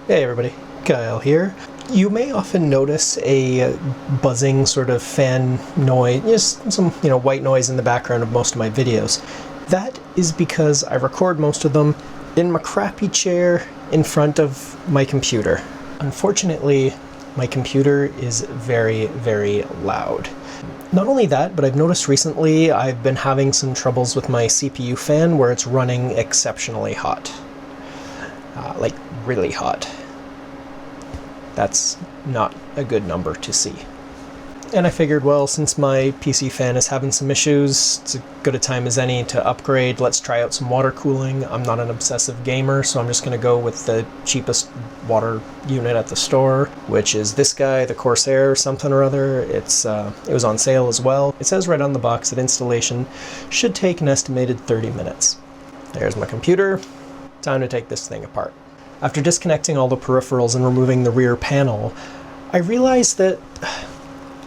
Hey everybody, Kyle here. You may often notice a buzzing sort of fan noise, just some white noise in the background of most of my videos. That is because I record most of them in my crappy chair in front of my computer. Unfortunately, my computer is very, very loud. Not only that, but I've noticed recently I've been having some troubles with my CPU fan where it's running exceptionally hot. Like really hot. That's not a good number to see. And I figured, well, since my PC fan is having some issues, it's as good a time as any to upgrade. Let's try out some water cooling. I'm not an obsessive gamer, so I'm just going to go with the cheapest water unit at the store, which is this guy, the Corsair something or other. It was on sale as well. It says right on the box that installation should take an estimated 30 minutes. There's my computer. Time to take this thing apart. After disconnecting all the peripherals and removing the rear panel, I realized that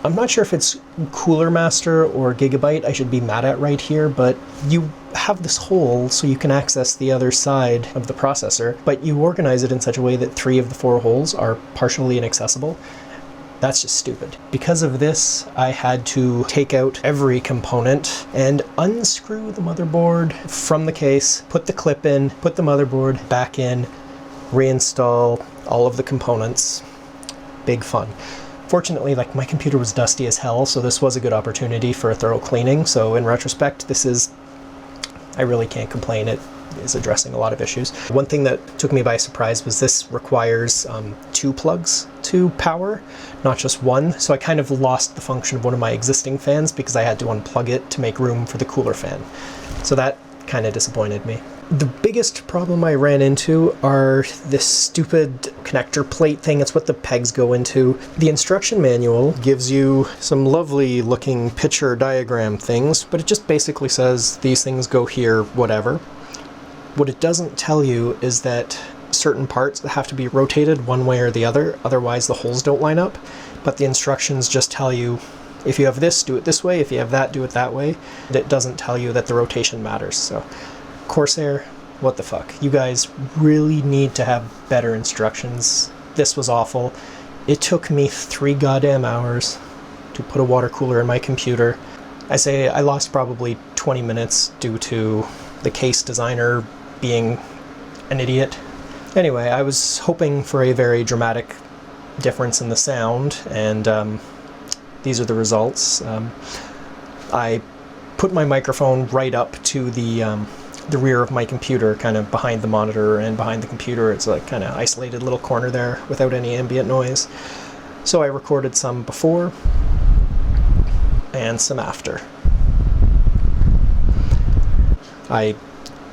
I'm not sure if it's Cooler Master or Gigabyte I should be mad at right here, but you have this hole so you can access the other side of the processor, but you organize it in such a way that 3 of the 4 holes are partially inaccessible. That's just stupid. Because of this, I had to take out every component and unscrew the motherboard from the case, put the clip in, put the motherboard back in, reinstall all of the components. Big fun. Fortunately, my computer was dusty as hell, so this was a good opportunity for a thorough cleaning. So in retrospect, I really can't complain. It is addressing a lot of issues. One thing that took me by surprise was this requires 2 plugs to power, not just one. So I kind of lost the function of one of my existing fans because I had to unplug it to make room for the cooler fan. So that kind of disappointed me. The biggest problem I ran into are this stupid connector plate thing. It's what the pegs go into. The instruction manual gives you some lovely looking picture diagram things, but it just basically says these things go here, whatever. What it doesn't tell you is that certain parts have to be rotated one way or the other, otherwise the holes don't line up. But the instructions just tell you, if you have this, do it this way. If you have that, do it that way. It doesn't tell you that the rotation matters. So Corsair, what the fuck? You guys really need to have better instructions. This was awful. It took me 3 goddamn hours to put a water cooler in my computer. I lost probably 20 minutes due to the case designer being an idiot. Anyway, I was hoping for a very dramatic difference in the sound, and these are the results. I put my microphone right up to the rear of my computer, kind of behind the monitor and behind the computer. It's a kind of isolated little corner there without any ambient noise. So I recorded some before and some after. I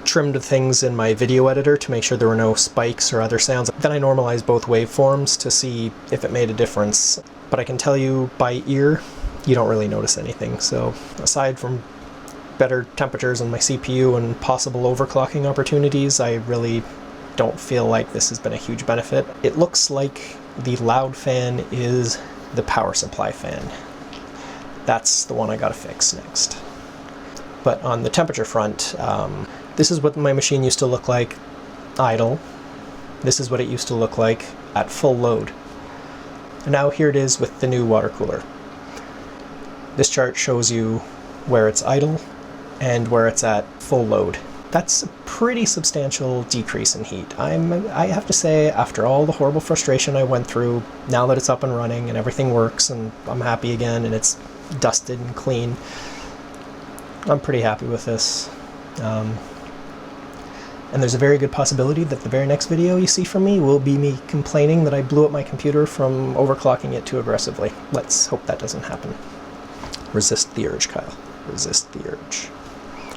trimmed things in my video editor to make sure there were no spikes or other sounds. Then I normalized both waveforms to see if it made a difference. But I can tell you by ear, you don't really notice anything. So aside from better temperatures on my CPU and possible overclocking opportunities, I really don't feel like this has been a huge benefit. It looks like the loud fan is the power supply fan. That's the one I gotta fix next. But on the temperature front, this is what my machine used to look like idle. This is what it used to look like at full load. And now here it is with the new water cooler. This chart shows you where it's idle and where it's at full load. That's a pretty substantial decrease in heat. I have to say, after all the horrible frustration I went through, now that it's up and running and everything works and I'm happy again and it's dusted and clean, I'm pretty happy with this. And there's a very good possibility that the very next video you see from me will be me complaining that I blew up my computer from overclocking it too aggressively. Let's hope that doesn't happen. Resist the urge, Kyle. Resist the urge.